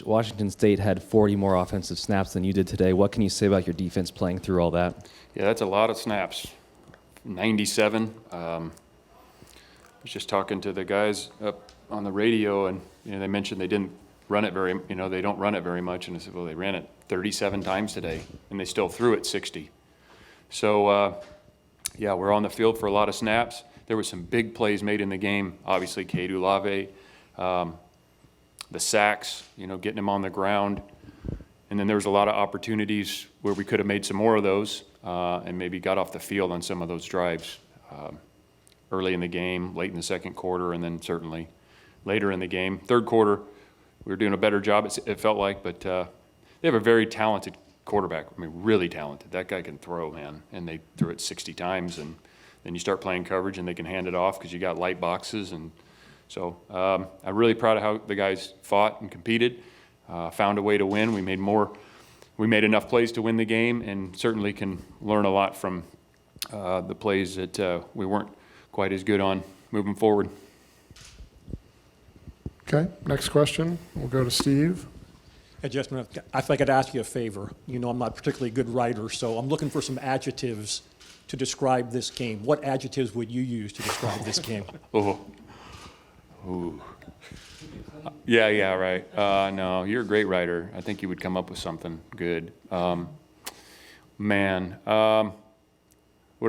Washington State had 40 more offensive snaps than you did today. What can you say about your defense playing through all that? Yeah, that's a lot of snaps. 97. I was just talking to the guys up on the radio, and they mentioned they didn't run it very, they don't run it very much. And I said, well, they ran it 37 times today, and they still threw it 60. So, yeah, we're on the field for a lot of snaps. There were some big plays made in the game. Obviously, Cade Olave, the sacks, getting him on the ground. And then there was a lot of opportunities where we could have made some more of those and maybe got off the field on some of those drives early in the game, late in the second quarter, and then certainly later in the game. Third quarter, we were doing a better job, it felt like, but they have a very talented quarterback. I mean, really talented. That guy can throw, man. And they threw it 60 times, and then you start playing coverage, and they can hand it off because you got light boxes. And so I'm really proud of how the guys fought and competed, found a way to win. We made enough plays to win the game, and certainly can learn a lot from the plays that we weren't quite as good on moving forward. Okay, next question. We'll go to Steve. Hey, Justin, I think I'd ask you a favor. I'm not a particularly good writer, so I'm looking for some adjectives to describe this game. What adjectives would you use to describe this game? Ooh. Yeah, right. No, you're a great writer. I think you would come up with something good. What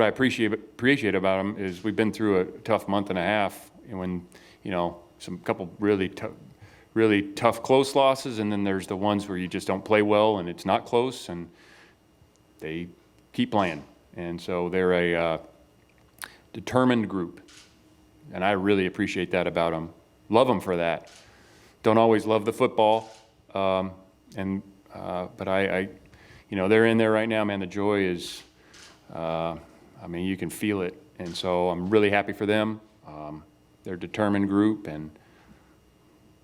I appreciate about him is we've been through a tough month and a half, and when some couple really tough close losses, and then there's the ones where you just don't play well and it's not close, and they keep playing. And so they're a determined group, and I really appreciate that about them. Love them for that. Don't always love the football, but I they're in there right now, man. The joy is, you can feel it, and so I'm really happy for them. They're a determined group, and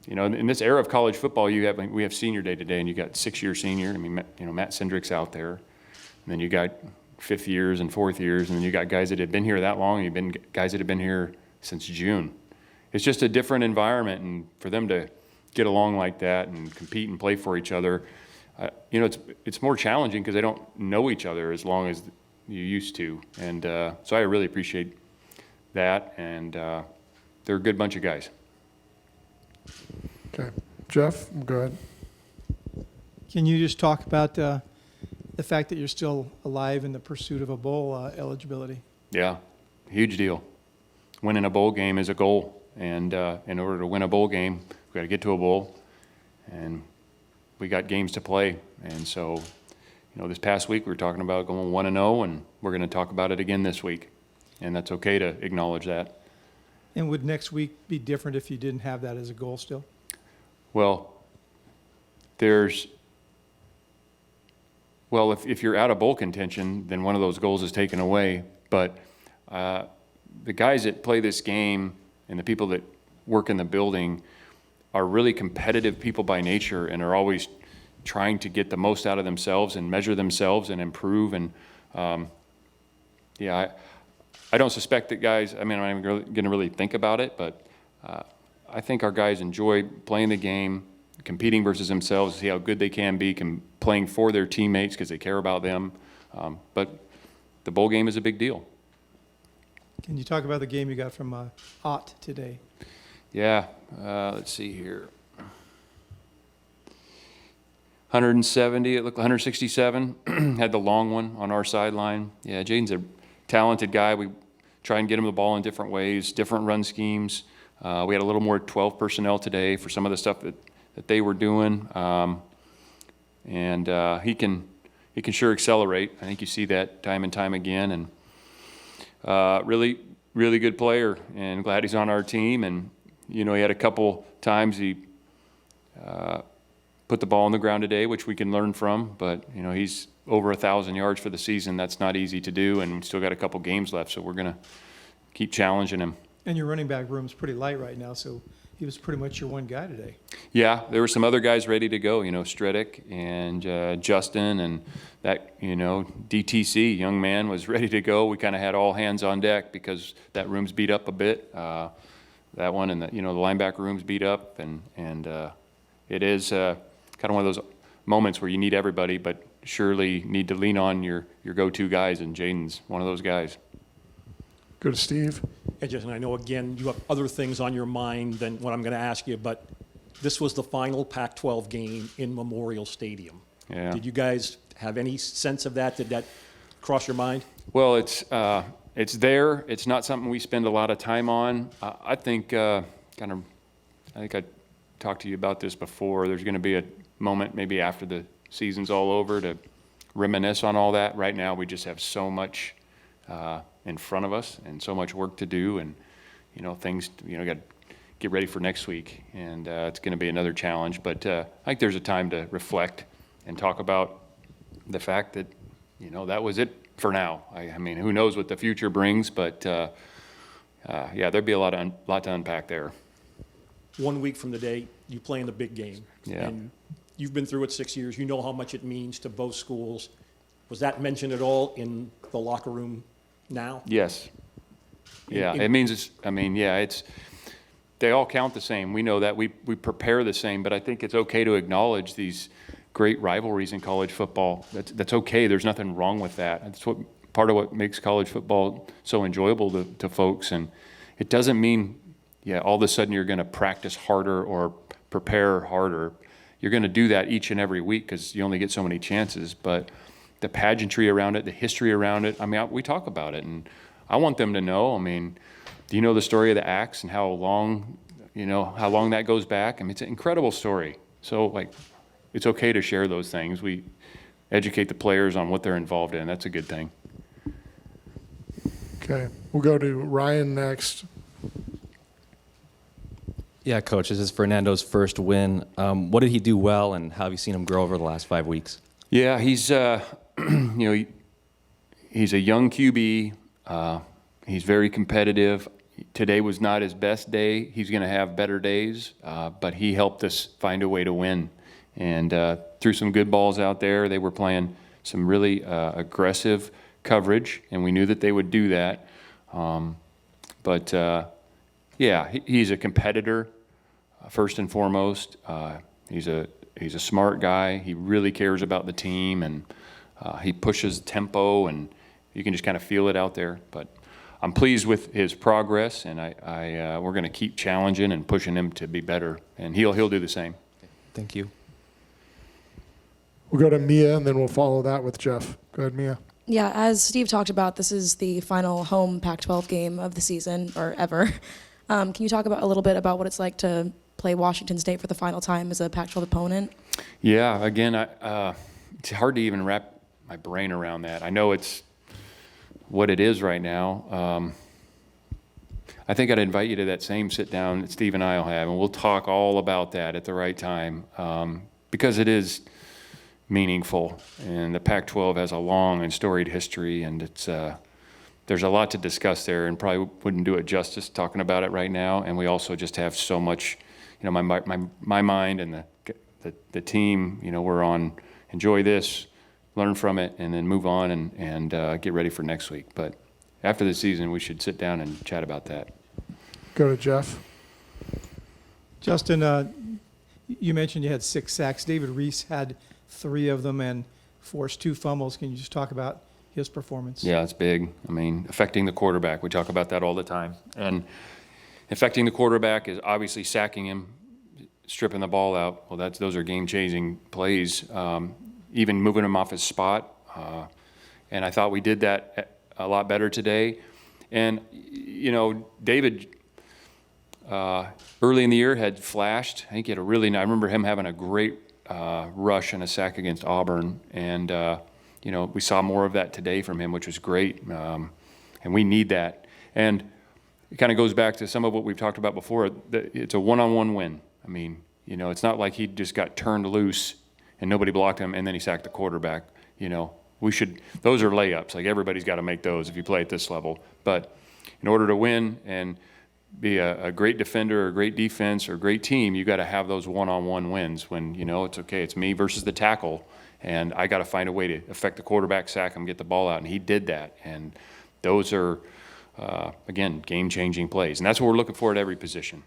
in this era of college football, we have senior day today, and you got 6-year senior. Matt Cindric's out there, and then you got 5th years and 4th years, and then you got guys that have been here that long, and guys that have been here since June. It's just a different environment, and for them to get along like that and compete and play for each other, it's more challenging because they don't know each other as long as you used to, and so I really appreciate that, and they're a good bunch of guys. Okay, Jeff, go ahead. Can you just talk about the fact that you're still alive in the pursuit of a bowl eligibility? Yeah, huge deal. Winning a bowl game is a goal, and in order to win a bowl game, we've got to get to a bowl, and we got games to play. And so, this past week we were talking about going 1-0, and we're going to talk about it again this week, and that's okay to acknowledge that. And would next week be different if you didn't have that as a goal still? Well, if you're out of bowl contention, then one of those goals is taken away. But the guys that play this game and the people that work in the building are really competitive people by nature, and are always trying to get the most out of themselves and measure themselves and improve. And I don't suspect that guys, I'm not even going to really think about it, but I think our guys enjoy playing the game, competing versus themselves, see how good they can be, playing for their teammates because they care about them. But the bowl game is a big deal. Can you talk about the game you got from Ott today? Yeah, let's see here. 170, it looked 167, had the long one on our sideline. Yeah, Jaden's a talented guy. We try and get him the ball in different ways, different run schemes. We had a little more 12 personnel today for some of the stuff that they were doing. And he can sure accelerate. I think you see that time and time again. And really, really good player, and glad he's on our team. And, he had a couple times he put the ball on the ground today, which we can learn from. But, he's over 1,000 yards for the season. That's not easy to do, and we've still got a couple games left, so we're going to keep challenging him. And your running back room's pretty light right now, so he was pretty much your one guy today. Yeah, there were some other guys ready to go, Stredick and Justin, and that, DTC, young man, was ready to go. We kind of had all hands on deck because that room's beat up a bit. That one and the linebacker room's beat up, and it is kind of one of those moments where you need everybody, but surely need to lean on your go-to guys, and Jaden's one of those guys. Go to Steve. And Justin, I know, again, you have other things on your mind than what I'm going to ask you, but this was the final Pac-12 game in Memorial Stadium. Yeah. Did you guys have any sense of that? Did that cross your mind? Well, it's there. It's not something we spend a lot of time on. I think I talked to you about this before. There's going to be a moment maybe after the season's all over to reminisce on all that. Right now, we just have so much in front of us and so much work to do, and things got to get ready for next week, and it's going to be another challenge. But I think there's a time to reflect and talk about the fact that that was it for now. I mean, who knows what the future brings, but yeah, there'd be a lot to unpack there. 1 week from the day you play in the big game. Yeah. And you've been through it 6 years. You know how much it means to both schools. Was that mentioned at all in the locker room now? Yes. Yeah, In- it means it's they all count the same. We know that. We prepare the same, but I think it's okay to acknowledge these great rivalries in college football. That's okay. There's nothing wrong with that. That's part of what makes college football so enjoyable to folks. And it doesn't mean, all of a sudden you're going to practice harder or prepare harder. You're going to do that each and every week because you only get so many chances. But the pageantry around it, the history around it, we talk about it. And I want them to know, do you know the story of the axe and how long that goes back? It's an incredible story. So, it's okay to share those things. We educate the players on what they're involved in. That's a good thing. Okay, we'll go to Ryan next. Yeah, Coach, this is Fernando's first win. What did he do well, and how have you seen him grow over the last 5 weeks? Yeah, he's he's a young QB. He's very competitive. Today was not his best day. He's going to have better days, but he helped us find a way to win. And threw some good balls out there. They were playing some really aggressive coverage, and we knew that they would do that. He's a competitor first and foremost. He's a smart guy. He really cares about the team, and he pushes tempo, and you can just kind of feel it out there. But I'm pleased with his progress, and we're going to keep challenging and pushing him to be better, and he'll do the same. Thank you. We'll go to Mia, and then we'll follow that with Jeff. Go ahead, Mia. Yeah, as Steve talked about, this is the final home Pac-12 game of the season, or ever. Can you talk a little bit about what it's like to play Washington State for the final time as a Pac-12 opponent? Yeah, again, it's hard to even wrap my brain around that. I know it's what it is right now. I think I'd invite you to that same sit-down that Steve and I will have, and we'll talk all about that at the right time, because it is meaningful, and the Pac-12 has a long and storied history, and there's a lot to discuss there, and probably wouldn't do it justice talking about it right now. And we also just have so much, my mind and the team, we're on enjoy this, learn from it, and then move on and get ready for next week. But after the season, we should sit down and chat about that. Go to Jeff. Justin, you mentioned you had 6 sacks. David Reeves had 3 of them and forced 2 fumbles. Can you just talk about his performance? Yeah, it's big. Affecting the quarterback. We talk about that all the time. And affecting the quarterback is obviously sacking him, stripping the ball out. Well, those are game-changing plays. Even moving him off his spot. And I thought we did that a lot better today. And, David, early in the year had flashed. I think he had I remember him having a great rush and a sack against Auburn. And, we saw more of that today from him, which was great. And we need that. And it kind of goes back to some of what we've talked about before. It's a one-on-one win. It's not like he just got turned loose and nobody blocked him and then he sacked the quarterback. Those are layups. Everybody's got to make those if you play at this level. But in order to win and be a great defender or great defense or great team, you got to have those one-on-one wins when, it's okay, it's me versus the tackle, and I got to find a way to affect the quarterback, sack him, get the ball out, and he did that. And those are, again, game-changing plays. And that's what we're looking for at every position,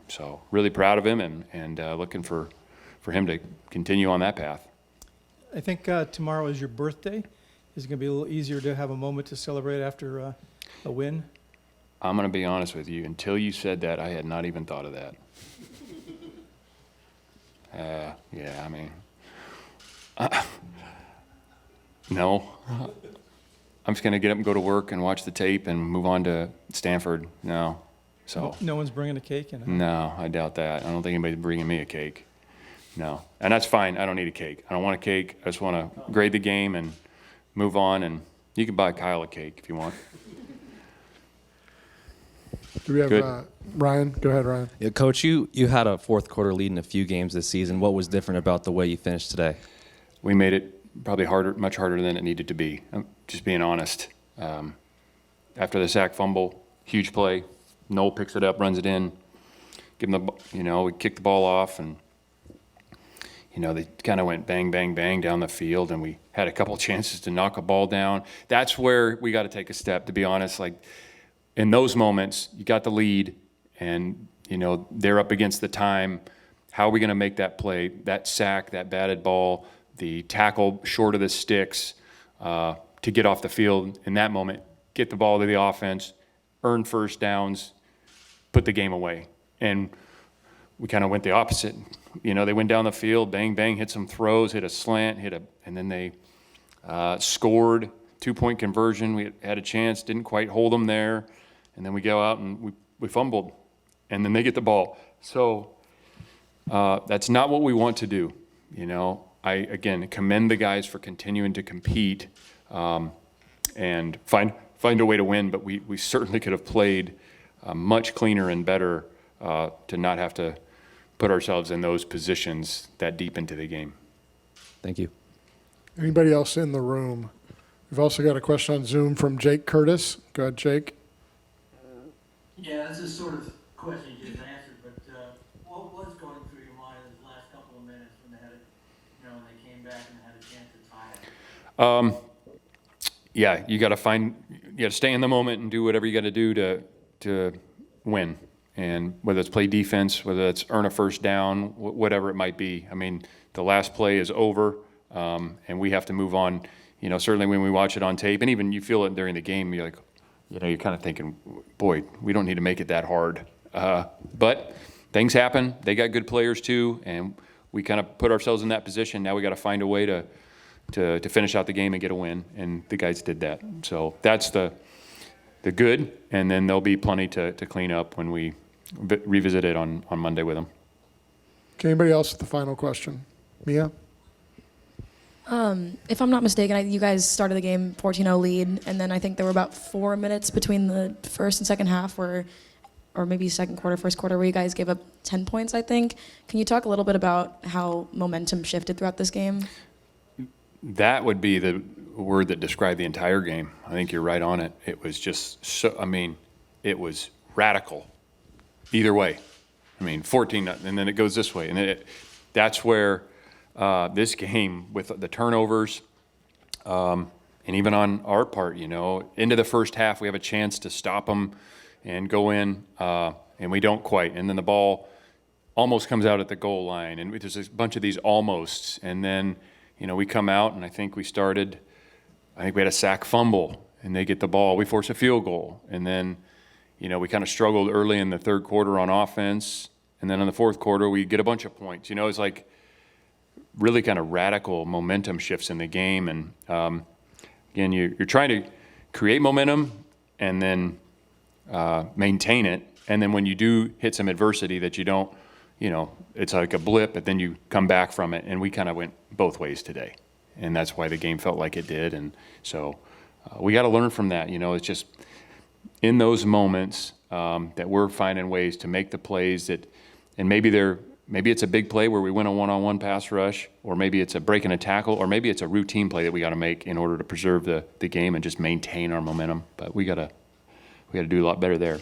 So really proud of him and looking for for him to continue on that path. I think tomorrow is your birthday. Is it going to be a little easier to have a moment to celebrate after a win? I'm going to be honest with you. Until you said that, I had not even thought of that. Yeah, I mean, no. I'm just going to get up and go to work and watch the tape and move on to Stanford. No. So. No one's bringing a cake in. No, I doubt that. I don't think anybody's bringing me a cake. No. And that's fine. I don't need a cake. I don't want a cake. I just want to grade the game and move on. And you can buy Kyle a cake if you want. Do we have Good. Ryan? Go ahead, Ryan. Yeah, Coach, you had a fourth quarter lead in a few games this season. What was different about the way you finished today? We made it probably harder, much harder than it needed to be. I'm just being honest. After the sack fumble, huge play. Noel picks it up, runs it in. Give him we kicked the ball off, and they kind of went bang, bang, bang down the field, and we had a couple chances to knock a ball down. That's where we got to take a step, to be honest. Like, in those moments, you got the lead, and, they're up against the time. How are we going to make that play, that sack, that batted ball, the tackle short of the sticks to get off the field in that moment, get the ball to the offense, earn first downs, put the game away. And we kind of went the opposite. They went down the field, bang, bang, hit some throws, hit a slant, and then they scored, 2-point conversion. We had a chance, didn't quite hold them there. And then we go out and we fumbled. And then they get the ball. So that's not what we want to do. I, again, commend the guys for continuing to compete and find a way to win. But we certainly could have played much cleaner and better to not have to put ourselves in those positions that deep into the game. Thank you. Anybody else in the room? We've also got a question on Zoom from Jake Curtis. Go ahead, Jake. Yeah, this is sort of question you just answered, but what was going through your mind in the last couple of minutes when they had when they came back and had a chance to tie it? Yeah, you got to stay in the moment and do whatever you got to do to win. And whether it's play defense, whether it's earn a first down, whatever it might be. I mean, the last play is over, and we have to move on. Certainly when we watch it on tape, and even you feel it during the game, you're like, you're kind of thinking, boy, we don't need to make it that hard. But things happen. They got good players too, and we kind of put ourselves in that position. Now we got to find a way to finish out the game and get a win, and the guys did that. So that's the good, and then there'll be plenty to clean up when we revisit it on Monday with them. Okay, anybody else with the final question? Mia? If I'm not mistaken, you guys started the game 14-0 lead, and then I think there were about 4 minutes between the first and second half or maybe second quarter, first quarter, where you guys gave up 10 points, I think. Can you talk a little bit about how momentum shifted throughout this game? That would be the word that described the entire game. I think you're right on it. It was just it was radical either way. 14, and then it goes this way. And that's where this game, with the turnovers, and even on our part, into the first half, we have a chance to stop them and go in, and we don't quite. And then the ball almost comes out at the goal line, and there's a bunch of these almosts. And then, we come out, and I think we had a sack fumble, and they get the ball. We force a field goal. And then, we kind of struggled early in the third quarter on offense. And then in the fourth quarter, we get a bunch of points. It's like really kind of radical momentum shifts in the game. And again, you're trying to create momentum and then maintain it. And then when you do hit some adversity that you don't, it's like a blip, but then you come back from it. And we kind of went both ways today. And that's why the game felt like it did. And so we got to learn from that. It's just in those moments that we're finding ways to make the plays that, and maybe it's a big play where we win a one-on-one pass rush, or maybe it's a break and a tackle, or maybe it's a routine play that we got to make in order to preserve the game and just maintain our momentum. But we got to do a lot better there.